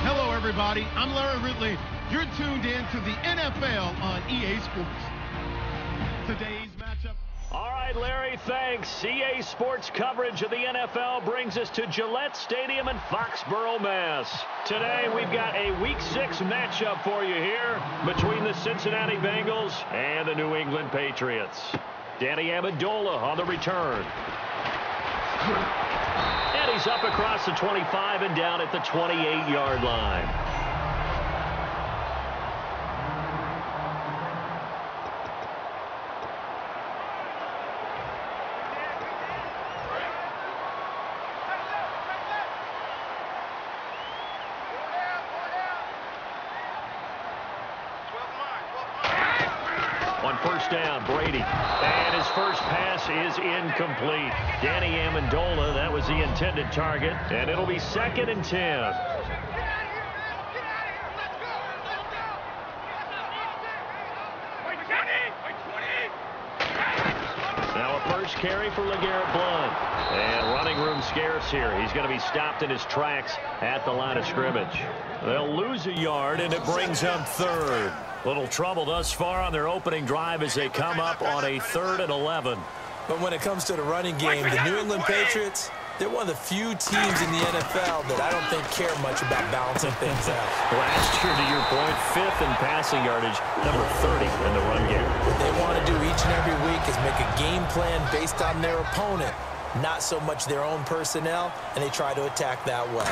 Hello, everybody. I'm Larry Ridley. You're tuned in to the NFL on EA Sports. Today's matchup. All right, Larry, thanks. EA Sports coverage of the NFL brings us to Gillette Stadium in Foxborough, Mass. Today, we've got a Week 6 matchup for you here between the Cincinnati Bengals and the New England Patriots. Danny Amendola on the return. And he's up across the 25 and down at the 28-yard line. On first down, Brady. And his first pass is incomplete. Danny Amendola, that was the intended target. And it'll be 2nd and 10. Now a first carry for LeGarrette Blount. And running room scarce here. He's going to be stopped in his tracks at the line of scrimmage. They'll lose a yard, and it brings up 3rd. Little trouble thus far on their opening drive as they come up on a 3rd and 11. But when it comes to the running game, the New England Patriots, they're one of the few teams in the NFL that I don't think care much about balancing things out. Last year, to your point, 5th in passing yardage, number 30 in the run game. What they want to do each and every week is make a game plan based on their opponent, not so much their own personnel, and they try to attack that way.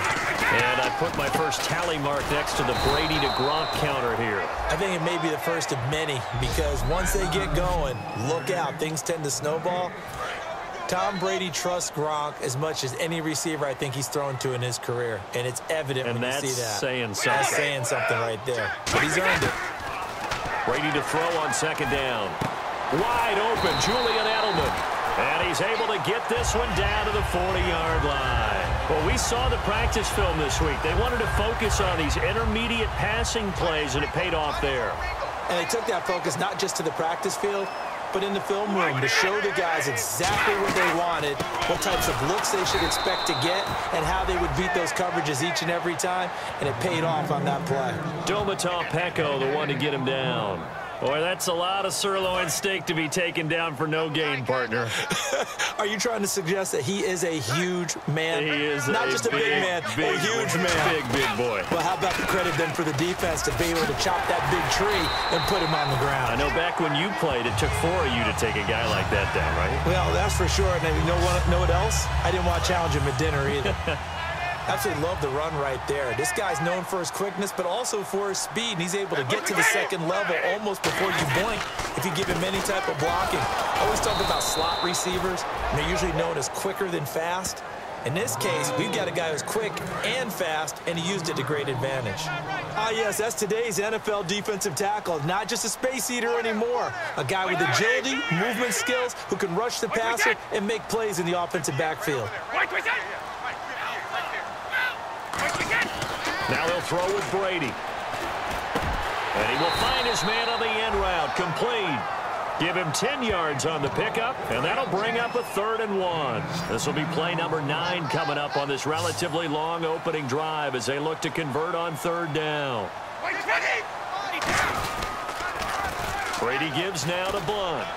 And I put my first tally mark next to the Brady to Gronk counter here. I think it may be the first of many, because once they get going, look out, things tend to snowball. Tom Brady trusts Gronk as much as any receiver I think he's thrown to in his career, and it's evident when you see that. And that's saying something. That's saying something right there. But he's earned it. Brady to throw on 2nd down. Wide open, Julian Edelman. And he's able to get this one down to the 40-yard line. Well, we saw the practice film this week. They wanted to focus on these intermediate passing plays, and it paid off there. And they took that focus not just to the practice field, but in the film room to show the guys exactly what they wanted, what types of looks they should expect to get, and how they would beat those coverages each and every time, and it paid off on that play. Domata Peko, the one to get him down. Boy, that's a lot of sirloin steak to be taken down for no gain, partner. Are you trying to suggest that he is a huge man? He is not just a big man, a huge man. Big boy. Well, how about the credit then for the defense to be able to chop that big tree and put him on the ground? I know back when you played, it took 4 of you to take a guy like that down, right? Well, that's for sure. And you know what else? I didn't want to challenge him at dinner either. Absolutely love the run right there. This guy's known for his quickness, but also for his speed. And he's able to get to the 2nd level almost before you blink if you give him any type of blocking. I always talk about slot receivers, and they're usually known as quicker than fast. In this case, we've got a guy who's quick and fast, and he used it to great advantage. Ah, yes, that's today's NFL defensive tackle. Not just a space eater anymore. A guy with agility, movement skills, who can rush the passer and make plays in the offensive backfield. Now they'll throw with Brady. And he will find his man on the end route. Complete. Give him 10 yards on the pickup, and that'll bring up a 3rd and 1. This will be play number 9 coming up on this relatively long opening drive as they look to convert on 3rd down. Brady gives now to Blount.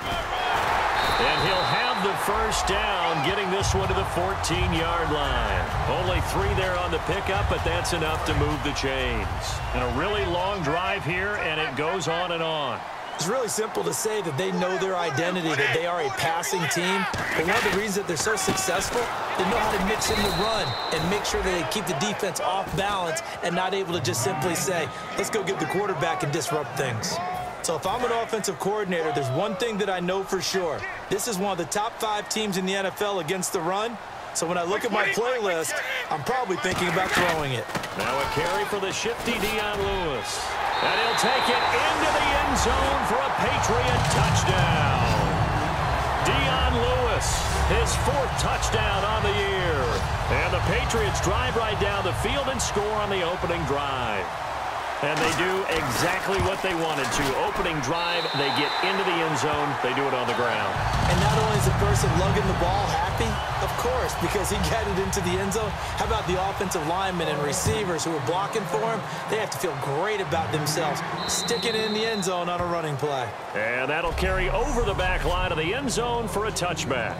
And he'll have the first down, getting this one to the 14-yard line. Only 3 there on the pickup, but that's enough to move the chains. And a really long drive here, and it goes on and on. It's really simple to say that they know their identity, that they are a passing team. But one of the reasons that they're so successful, they know how to mix in the run and make sure that they keep the defense off balance and not able to just simply say, let's go get the quarterback and disrupt things. So if I'm an offensive coordinator, there's one thing that I know for sure. This is one of the top 5 teams in the NFL against the run. So when I look at my playlist, I'm probably thinking about throwing it. Now a carry for the shifty Dion Lewis. And he'll take it into the end zone for a Patriot touchdown. Dion Lewis, his 4th touchdown on the year. And the Patriots drive right down the field and score on the opening drive. And they do exactly what they wanted to. Opening drive, they get into the end zone. They do it on the ground. And not only is the person lugging the ball happy, of course, because he got it into the end zone. How about the offensive linemen and receivers who are blocking for him? They have to feel great about themselves, sticking it in the end zone on a running play. And that'll carry over the back line of the end zone for a touchback.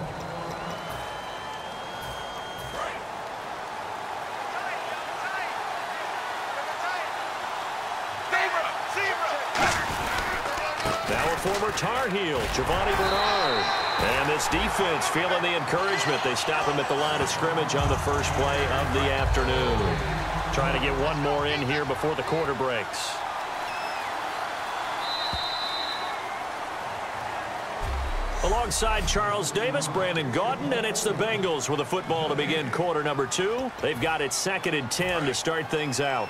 Now a former Tar Heel, Giovanni Bernard. And this defense feeling the encouragement. They stop him at the line of scrimmage on the first play of the afternoon. Trying to get one more in here before the quarter breaks. Alongside Charles Davis, Brandon Gaudin, and it's the Bengals with the football to begin quarter number 2. They've got it 2nd and 10 to start things out.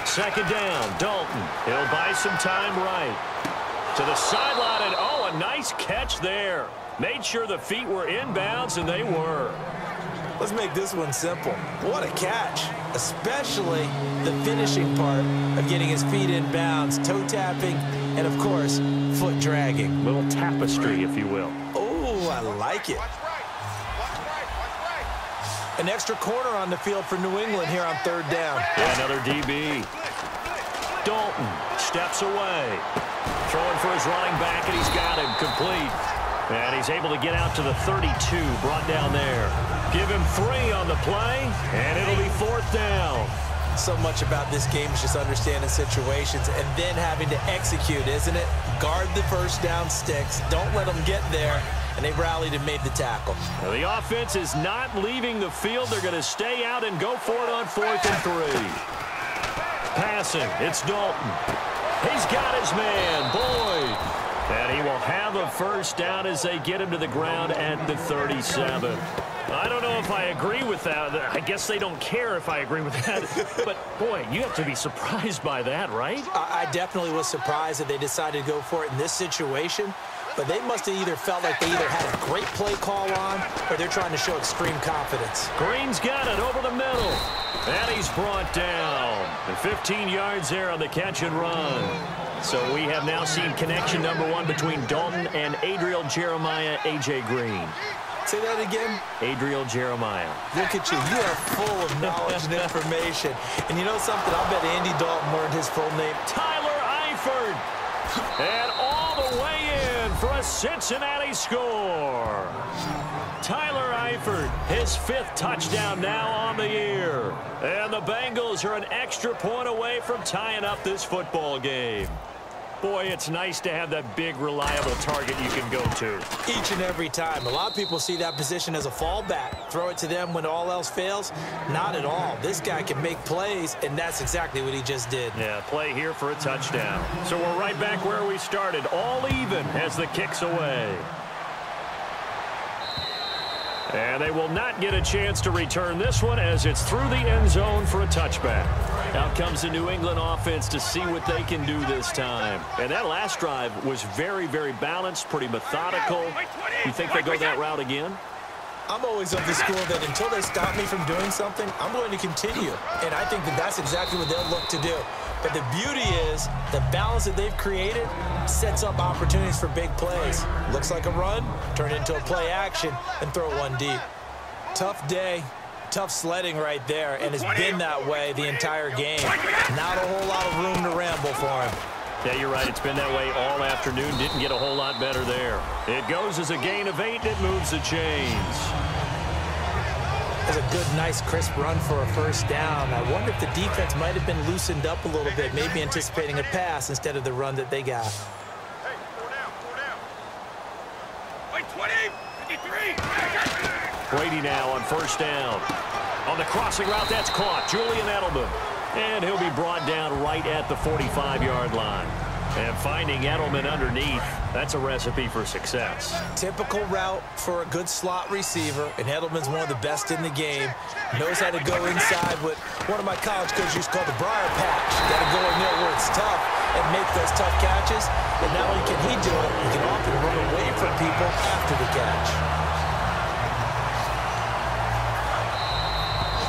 Second down, Dalton. He'll buy some time right. To the sideline, and oh, a nice catch there. Made sure the feet were inbounds, and they were. Let's make this one simple. What a catch, especially the finishing part of getting his feet in bounds, toe tapping, and, of course, foot dragging. Little tapestry, if you will. Oh, I like it. An extra corner on the field for New England here on 3rd down. And another DB. Dalton steps away. Throwing for his running back, and he's got him complete. And he's able to get out to the 32, brought down there. Give him 3 on the play, and it'll be 4th down. So much about this game is just understanding situations and then having to execute, isn't it? Guard the first down sticks. Don't let them get there. And they rallied and made the tackle. Now the offense is not leaving the field. They're going to stay out and go for it on 4th and 3. Passing, it's Dalton. He's got his man, Boyd. And he will have a first down as they get him to the ground at the 37. I don't know if I agree with that. I guess they don't care if I agree with that. But, boy, you have to be surprised by that, right? I definitely was surprised that they decided to go for it in this situation. But they must have either felt like they either had a great play call on or they're trying to show extreme confidence. Green's got it over the middle. And he's brought down. And 15 yards there on the catch and run. So we have now seen connection number 1 between Dalton and Adriel Jeremiah, A.J. Green. Say that again? Adriel Jeremiah. Look at you. You are full of knowledge and information. And you know something? I'll bet Andy Dalton learned his full name. Tyler Eifert. And all the way in for a Cincinnati score. Tyler Eifert, his 5th touchdown now on the year. And the Bengals are an extra point away from tying up this football game. Boy, it's nice to have that big, reliable target you can go to. Each and every time. A lot of people see that position as a fallback. Throw it to them when all else fails. Not at all. This guy can make plays, and that's exactly what he just did. Yeah, play here for a touchdown. So we're right back where we started. All even as the kick's away. And they will not get a chance to return this one as it's through the end zone for a touchback. Out comes the New England offense to see what they can do this time. And that last drive was very, very balanced, pretty methodical. You think they go that route again? I'm always of the school that until they stop me from doing something, I'm going to continue. And I think that that's exactly what they'll look to do. But the beauty is the balance that they've created sets up opportunities for big plays. Looks like a run, turn it into a play action, and throw it one deep. Tough day, tough sledding right there, and it's been that way the entire game. Not a whole lot of room to ramble for him. Yeah, you're right. It's been that way all afternoon. Didn't get a whole lot better there. It goes as a gain of 8, and it moves the chains. That's a good, nice, crisp run for a first down. I wonder if the defense might have been loosened up a little bit, maybe anticipating a pass instead of the run that they got. Hey, 4 down, 4 down. Wait, 20, 53. Brady now on first down. On the crossing route, that's caught. Julian Edelman. And he'll be brought down right at the 45-yard line. And finding Edelman underneath, that's a recipe for success. Typical route for a good slot receiver, and Edelman's one of the best in the game. Knows how to go inside what one of my college coaches used to call the briar patch. Got to go in there where it's tough and make those tough catches. And not only can he do it, he can often run away from people after the catch.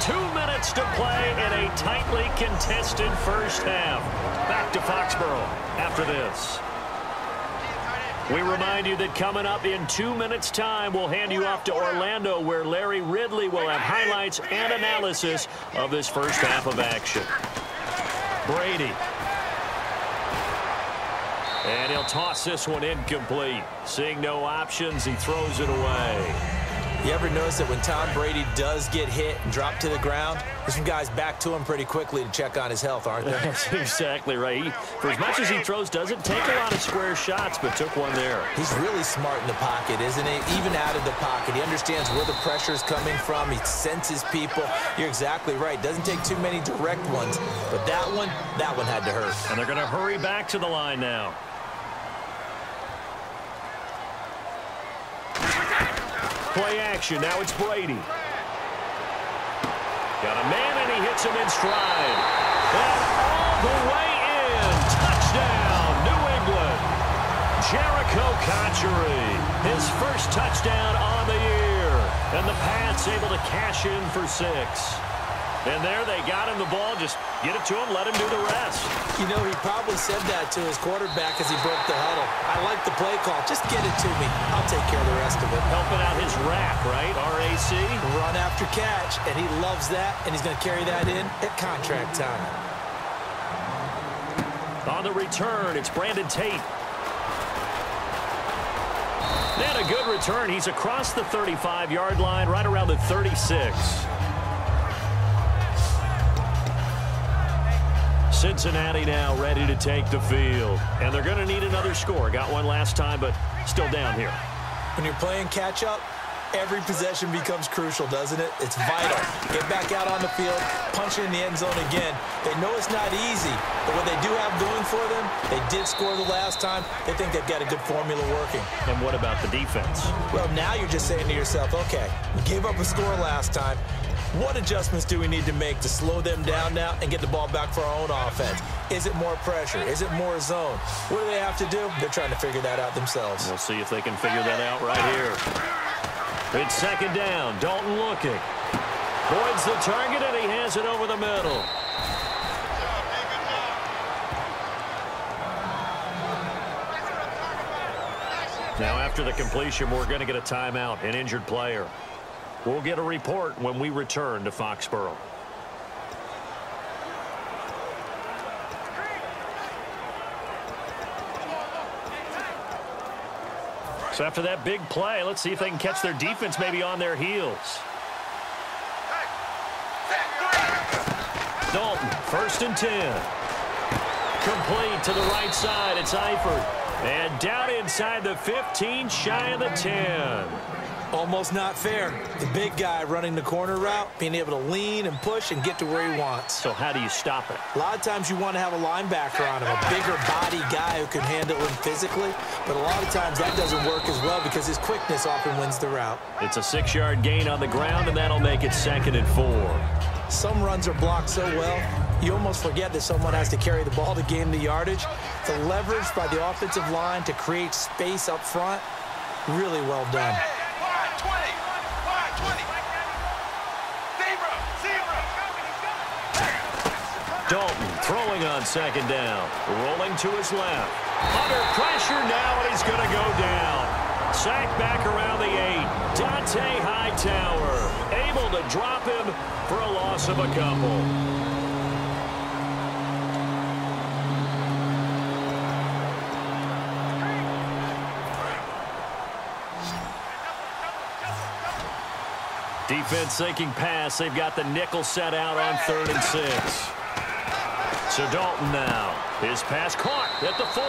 2 minutes to play in a tightly contested first half. Back to Foxborough after this. We remind you that coming up in 2 minutes' time, we'll hand you off to Orlando, where Larry Ridley will have highlights and analysis of this first half of action. Brady. And he'll toss this one incomplete. Seeing no options, he throws it away. You ever notice that when Tom Brady does get hit and drop to the ground, there's some guys back to him pretty quickly to check on his health, aren't there? That's exactly right. For as much as he throws, doesn't take a lot of square shots, but took one there. He's really smart in the pocket, isn't he? Even out of the pocket. He understands where the pressure is coming from. He senses people. You're exactly right. Doesn't take too many direct ones. But that one had to hurt. And they're going to hurry back to the line now. Play action. Now it's Brady. Got a man, and he hits him in stride. And all the way in. Touchdown, New England. Jericho Conchery, his first touchdown on the year. And the Pats able to cash in for 6. And there they got him the ball. Just get it to him, let him do the rest. You know, he probably said that to his quarterback as he broke the huddle. I like the play call. Just get it to me. I'll take care of the rest of it. Helping out his RAC, right? R-A-C? Run after catch, and he loves that, and he's going to carry that in at contract time. On the return, it's Brandon Tate. And a good return. He's across the 35-yard line, right around the 36. Cincinnati now ready to take the field. And they're going to need another score. Got one last time, but still down here. When you're playing catch-up, every possession becomes crucial, doesn't it? It's vital. Get back out on the field, punch it in the end zone again. They know it's not easy, but what they do have going for them, they did score the last time. They think they've got a good formula working. And what about the defense? Well, now you're just saying to yourself, okay, we gave up a score last time. What adjustments do we need to make to slow them down now and get the ball back for our own offense? Is it more pressure? Is it more zone? What do they have to do? They're trying to figure that out themselves. We'll see if they can figure that out right here. It's second down. Dalton looking. Boyd's the target, and he has it over the middle. Now, after the completion, we're going to get a timeout, an injured player. We'll get a report when we return to Foxborough. So after that big play, let's see if they can catch their defense maybe on their heels. Dalton, 1st and 10. Complete to the right side. It's Eifert. And down inside the 15, shy of the 10. Almost not fair. The big guy running the corner route, being able to lean and push and get to where he wants. So how do you stop it? A lot of times you want to have a linebacker on him, a bigger body guy who can handle him physically, but a lot of times that doesn't work as well because his quickness often wins the route. It's a 6-yard gain on the ground, and that'll make it 2nd and 4. Some runs are blocked so well, you almost forget that someone has to carry the ball to gain the yardage. The leverage by the offensive line to create space up front, really well done. Dalton throwing on 2nd down. Rolling to his left. Under pressure now, and he's going to go down. Sacked back around the 8. Dante Hightower able to drop him for a loss of a couple. Defense thinking pass. They've got the nickel set out on 3rd and 6. So Dalton now. His pass caught at the 4.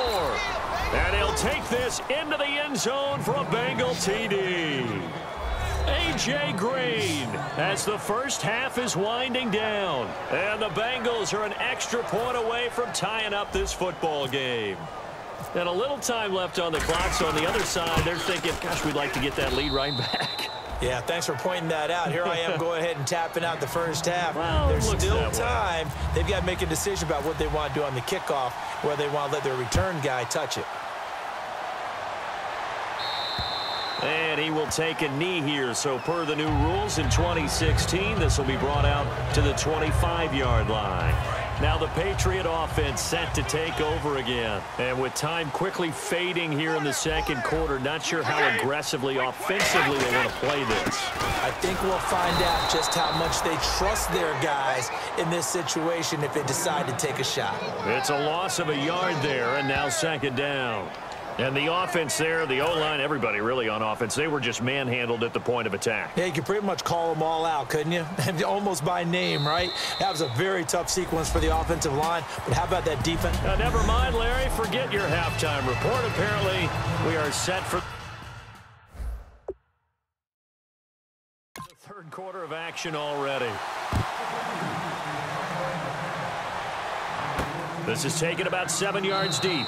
And he'll take this into the end zone for a Bengal TD. A.J. Green as the first half is winding down. And the Bengals are an extra point away from tying up this football game. And a little time left on the clock, so on the other side, they're thinking, gosh, we'd like to get that lead right back. Yeah, thanks for pointing that out. Here I am going ahead and tapping out the first half. Well, there's still time. They've got to make a decision about what they want to do on the kickoff, whether they want to let their return guy touch it. And he will take a knee here. So per the new rules in 2016, this will be brought out to the 25-yard line. Now the Patriot offense set to take over again. And with time quickly fading here in the second quarter, not sure how aggressively, offensively they want to play this. I think we'll find out just how much they trust their guys in this situation if they decide to take a shot. It's a loss of a yard there, and now second down. And the offense there, the O-line, everybody really on offense, they were just manhandled at the point of attack. Yeah, you could pretty much call them all out, couldn't you? Almost by name, right? That was a very tough sequence for the offensive line. But how about that defense? Never mind, Larry. Forget your halftime report. Apparently, we are set for the third quarter of action already. This is taken about 7 yards deep.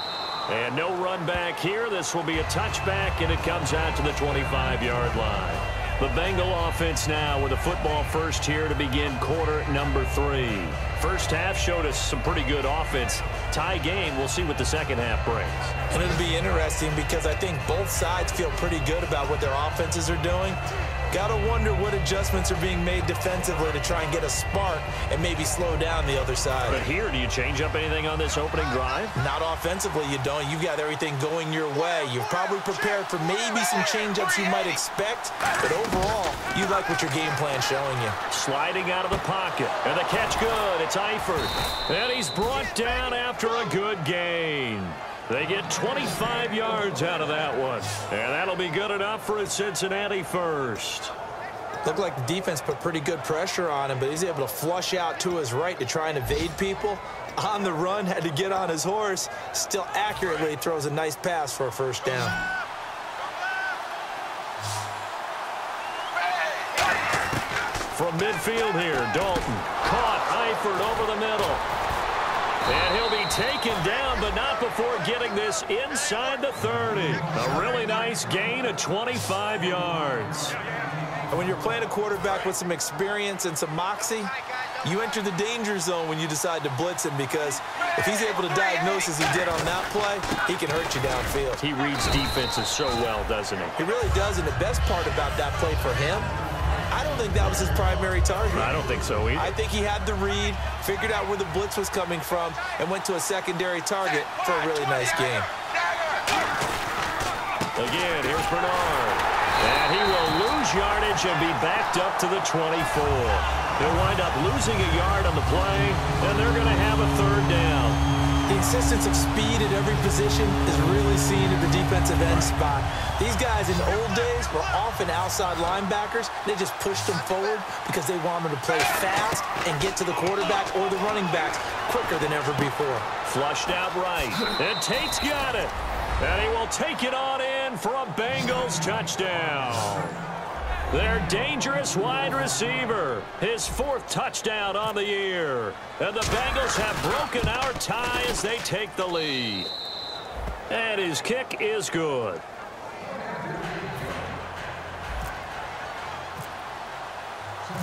And no run back here. This will be a touchback, and it comes out to the 25-yard line. The Bengal offense now with a football first here to begin quarter number 3. First half showed us some pretty good offense. Tie game. We'll see what the second half brings. And it'll be interesting because I think both sides feel pretty good about what their offenses are doing. Gotta wonder what adjustments are being made defensively to try and get a spark and maybe slow down the other side. But here, do you change up anything on this opening drive? Not offensively, you don't. You've got everything going your way. You're probably prepared for maybe some change-ups you might expect, but overall, you like what your game plan's showing you. Sliding out of the pocket, and the catch good. It's Eifert, and he's brought down after a good gain. They get 25 yards out of that one. And that'll be good enough for a Cincinnati first. Looked like the defense put pretty good pressure on him, but he's able to flush out to his right to try and evade people. On the run, had to get on his horse. Still accurately throws a nice pass for a first down. From midfield here, Dalton caught Eifert over the middle. And he'll be taken down, but not before getting this inside the 30. A really nice gain of 25 yards. And when you're playing a quarterback with some experience and some moxie, you enter the danger zone when you decide to blitz him, because if he's able to diagnose as he did on that play, he can hurt you downfield. He reads defenses so well, doesn't he? He really does, and the best part about that play for him, I don't think that was his primary target. I don't think so either. I think he had the read, figured out where the blitz was coming from, and went to a secondary target for a really nice game. Again, here's Bernard. And he will lose yardage and be backed up to the 24. They'll wind up losing a yard on the play, and they're going to have a third down. The insistence of speed at every position is really seen at the defensive end spot. These guys in the old days were often outside linebackers. They just pushed them forward because they want them to play fast and get to the quarterback or the running backs quicker than ever before. Flushed out right. And Tate's got it. And he will take it on in for a Bengals touchdown. Their dangerous wide receiver, his 4th touchdown on the year. And the Bengals have broken our tie as they take the lead. And his kick is good.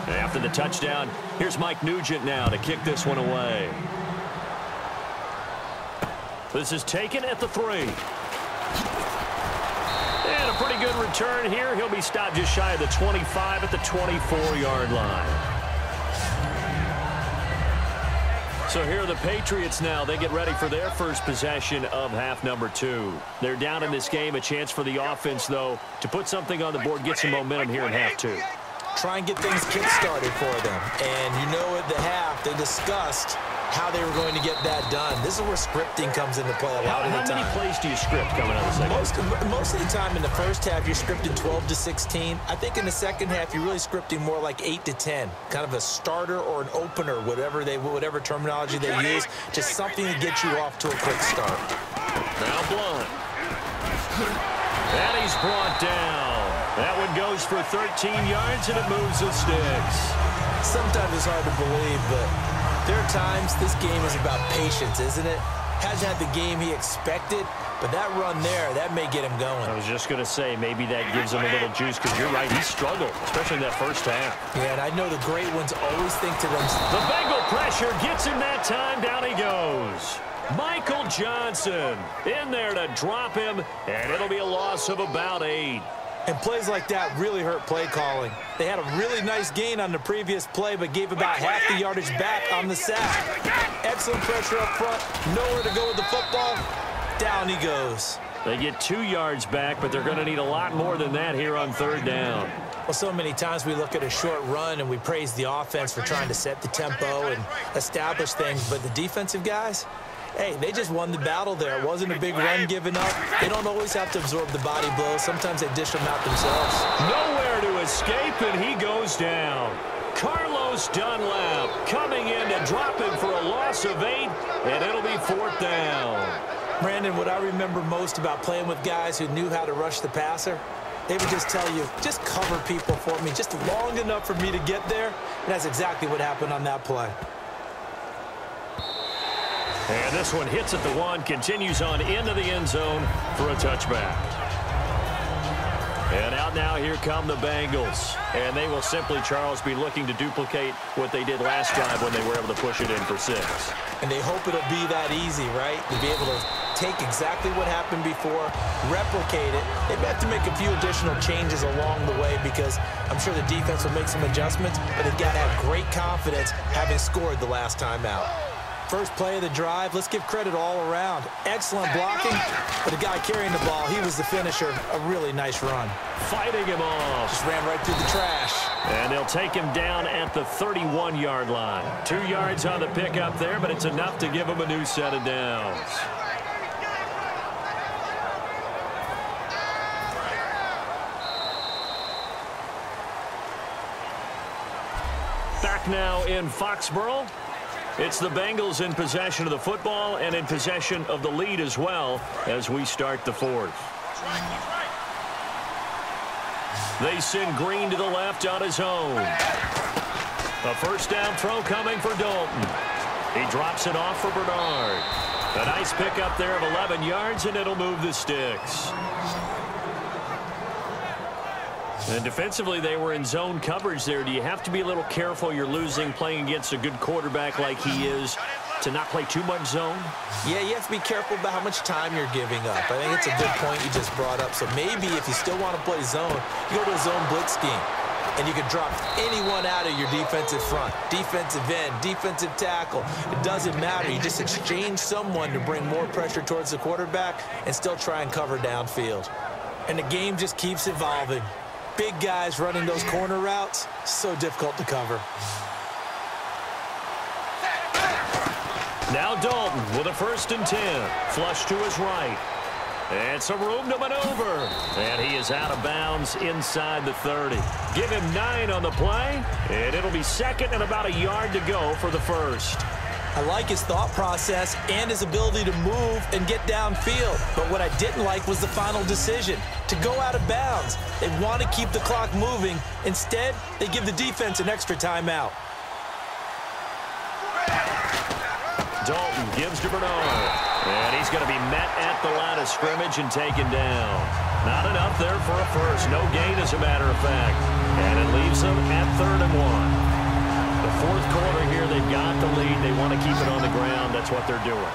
After the touchdown, here's Mike Nugent now to kick this one away. This is taken at the 3. And a pretty good return here. He'll be stopped just shy of the 25 at the 24-yard line. So here are the Patriots now. They get ready for their first possession of half number 2. They're down in this game. A chance for the offense, though, to put something on the board, get some momentum here in half 2. Try and get things kick-started for them. And you know at the half, they discussed how they were going to get that done. This is where scripting comes into play a lot of the time. How many plays do you script coming out of the second? Most of the time in the first half, you're scripting 12 to 16. I think in the second half, you're really scripting more like 8 to 10. Kind of a starter or an opener, whatever terminology they use. Just something to get you off to a quick start. Now Blunt. And he's brought down. That one goes for 13 yards, and it moves the sticks. Sometimes it's hard to believe, but there are times this game is about patience, isn't it? Hasn't had the game he expected, but that run there, that may get him going. I was just going to say, maybe that gives him a little juice, because you're right, he struggled, especially in that first half. Yeah, and I know the great ones always think to themselves. The Bengal pressure gets him that time. Down he goes. Michael Johnson in there to drop him, and it'll be a loss of about 8. And plays like that really hurt play calling. They had a really nice gain on the previous play, but gave about half the yardage back on the sack. Excellent pressure up front. Nowhere to go with the football. Down he goes. They get 2 yards back, but they're going to need a lot more than that here on 3rd down. Well, so many times we look at a short run and we praise the offense for trying to set the tempo and establish things, but the defensive guys, hey, they just won the battle there. It wasn't a big run given up. They don't always have to absorb the body blows. Sometimes they dish them out themselves. Nowhere to escape, and he goes down. Carlos Dunlap coming in to drop him for a loss of 8, and it'll be 4th down. Brandon, what I remember most about playing with guys who knew how to rush the passer, they would just tell you, just cover people for me, just long enough for me to get there. And that's exactly what happened on that play. And this one hits at the 1, continues on into the end zone for a touchback. And out now, here come the Bengals. And they will simply, Charles, be looking to duplicate what they did last drive when they were able to push it in for 6. And they hope it'll be that easy, right? To be able to take exactly what happened before, replicate it. They may have to make a few additional changes along the way because I'm sure the defense will make some adjustments, but they've got to have great confidence having scored the last time out. First play of the drive, let's give credit all around. Excellent blocking, but the guy carrying the ball, he was the finisher. A really nice run. Fighting him off. Just ran right through the trash. And they'll take him down at the 31-yard line. 2 yards on the pickup there, but it's enough to give him a new set of downs. Back now in Foxborough. It's the Bengals in possession of the football and in possession of the lead as well as we start the 4th. They send Green to the left on his own. A 1st down throw coming for Dalton. He drops it off for Bernard. A nice pickup there of 11 yards, and it'll move the sticks. And defensively, they were in zone coverage there. Do you have to be a little careful? You're losing playing against a good quarterback like he is to not play too much zone? Yeah, you have to be careful about how much time you're giving up. I think it's a good point you just brought up. So maybe if you still want to play zone, you go to a zone blitz scheme. And you can drop anyone out of your defensive front, defensive end, defensive tackle. It doesn't matter. You just exchange someone to bring more pressure towards the quarterback and still try and cover downfield. And the game just keeps evolving. Big guys running those corner routes, so difficult to cover. Now Dalton with a 1st and 10. Flush to his right. And some room to maneuver. And he is out of bounds inside the 30. Give him 9 on the play. And it'll be 2nd and about a yard to go for the 1st. I like his thought process and his ability to move and get downfield. But what I didn't like was the final decision, to go out of bounds. They want to keep the clock moving. Instead, they give the defense an extra timeout. Dalton gives to Bernard. And he's going to be met at the line of scrimmage and taken down. Not enough there for a 1st. No gain, as a matter of fact. And it leaves them at 3rd and 1. The 4th quarter here, they've got the lead. They want to keep it on the ground. That's what they're doing.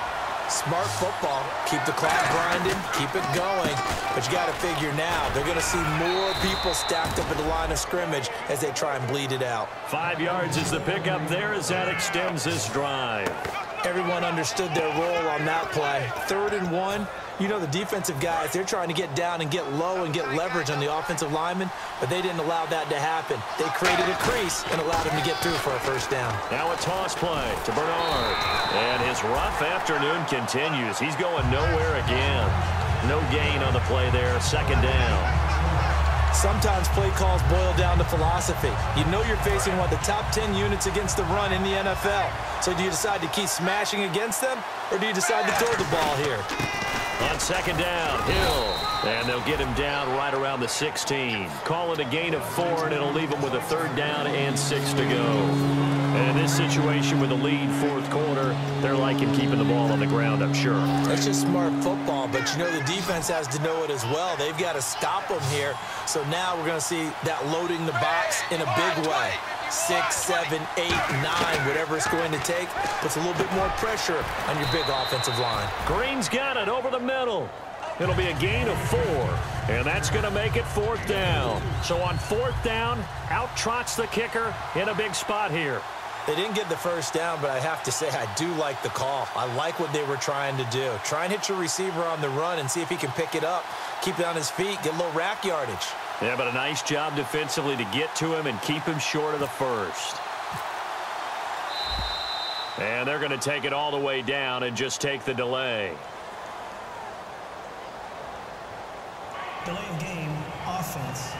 Smart football. Keep the clock grinding. Keep it going. But you got to figure now, they're going to see more people stacked up at the line of scrimmage as they try and bleed it out. 5 yards is the pickup there as that extends this drive. Everyone understood their role on that play. 3rd and 1. You know, the defensive guys, they're trying to get down and get low and get leverage on the offensive lineman, but they didn't allow that to happen. They created a crease and allowed him to get through for a 1st down. Now a toss play to Bernard. And his rough afternoon continues. He's going nowhere again. No gain on the play there. 2nd down. Sometimes play calls boil down to philosophy. You know you're facing one of the top 10 units against the run in the NFL. So do you decide to keep smashing against them, or do you decide to throw the ball here? On 2nd down, Hill. And they'll get him down right around the 16. Call it a gain of 4, and it'll leave him with a 3rd down and 6 to go. And in this situation with the lead 4th quarter, they're liking keeping the ball on the ground, I'm sure. That's just smart football, but you know the defense has to know it as well. They've got to stop them here. So now we're going to see that loading the box in a big way. 6, 7, 8, 9, whatever it's going to take, puts a little bit more pressure on your big offensive line. Green's got it over the middle. It'll be a gain of 4, and that's going to make it 4th down. So on 4th down, out trots the kicker in a big spot here. They didn't get the first down, but I have to say I do like the call. I like what they were trying to do. Try and hit your receiver on the run and see if he can pick it up, keep it on his feet, get a little rack yardage. Yeah, but a nice job defensively to get to him and keep him short of the first. And they're going to take it all the way down and just take the delay. Delay of game, offense.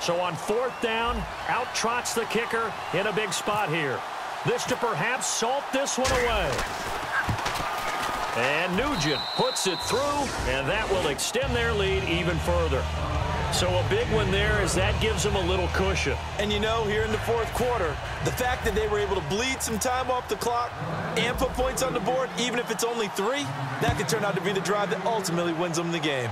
So on 4th down, out trots the kicker in a big spot here. This to perhaps salt this one away. And Nugent puts it through, and that will extend their lead even further. So a big one there as that gives them a little cushion. And you know, here in the 4th quarter, the fact that they were able to bleed some time off the clock and put points on the board, even if it's only 3, that could turn out to be the drive that ultimately wins them the game.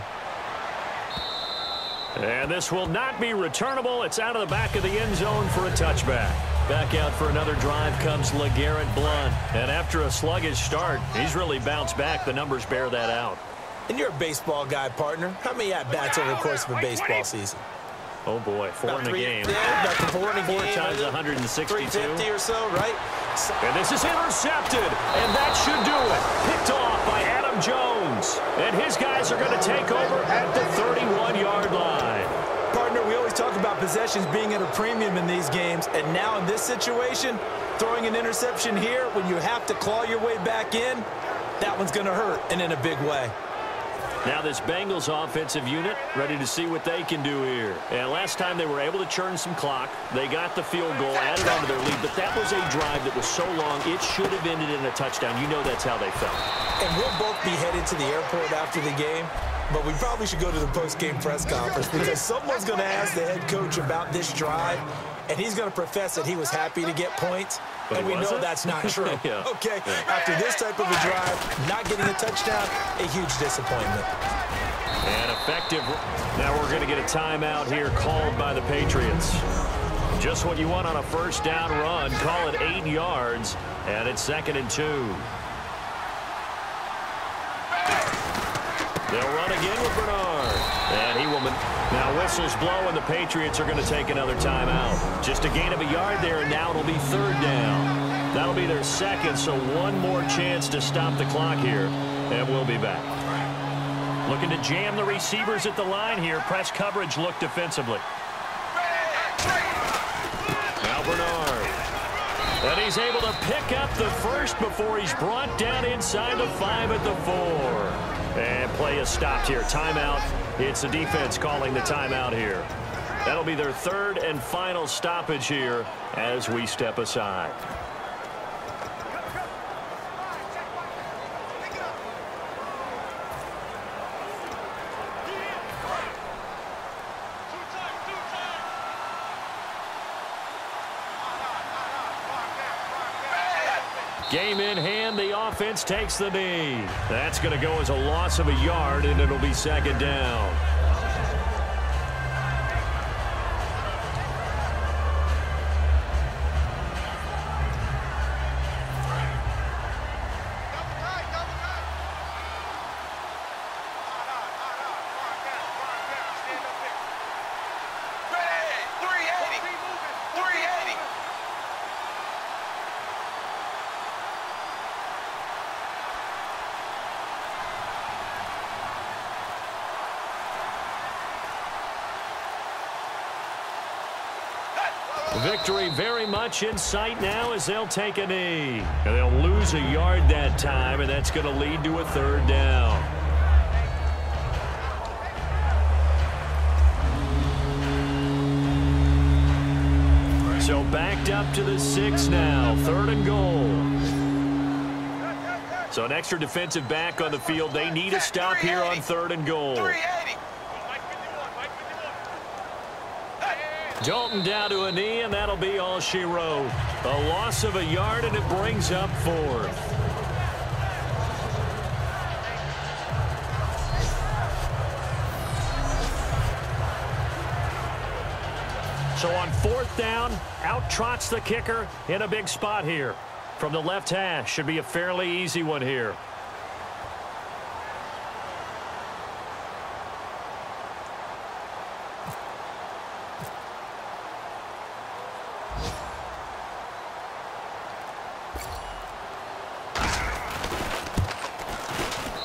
And this will not be returnable. It's out of the back of the end zone for a touchback. Back out for another drive comes LeGarrette Blount. And after a sluggish start, he's really bounced back. The numbers bear that out. And you're a baseball guy, partner. How many at-bats over the course of a baseball season? Oh, boy, 4 in the game. Yeah, about 4 in a game. 4 times 162. 350 or so, right? And this is intercepted, and that should do it. Picked off by Adam Jones. And his guys are going to take over at the 31-yard line. Partner, we always talk about possessions being at a premium in these games, and now in this situation, throwing an interception here when you have to claw your way back in, that one's going to hurt, and in a big way. Now this Bengals offensive unit ready to see what they can do here. And last time they were able to churn some clock. They got the field goal, added on to their lead. But that was a drive that was so long, it should have ended in a touchdown. You know that's how they felt. And we'll both be headed to the airport after the game. But we probably should go to the post-game press conference because someone's going to ask the head coach about this drive, and he's going to profess that he was happy to get points. But and we know that's not true. Yeah. Okay, after this type of a drive, not getting a touchdown, a huge disappointment. And effective. Now we're going to get a timeout here called by the Patriots. Just what you want on a first down run. Call it 8 yards, and it's 2nd and 2. They'll run again with Bernard. And he will. Now whistles blow, and the Patriots are going to take another timeout. Just a gain of a yard there, and now it'll be 3rd down. That'll be their 2nd, so one more chance to stop the clock here, and we'll be back. Looking to jam the receivers at the line here. Press coverage look defensively. Now Bernard. And he's able to pick up the first before he's brought down inside the 5 at the 4. And play is stopped here. Timeout. It's the defense calling the timeout here. That'll be their 3rd and final stoppage here as we step aside. Game in hand, the offense takes the knee. That's going to go as a loss of a yard, and it'll be 2nd down. Victory very much in sight now as they'll take a knee. And they'll lose a yard that time, and that's going to lead to a 3rd down. So backed up to the 6 now. 3rd and goal. So an extra defensive back on the field. They need a stop here on 3rd and goal. Dalton down to a knee, and that'll be all she wrote. A loss of a yard, and it brings up 4th. So on 4th down, out trots the kicker in a big spot here. From the left hash, should be a fairly easy one here.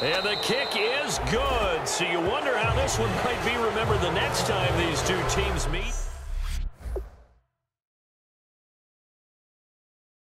And the kick is good. So you wonder how this one might be remembered the next time these two teams meet.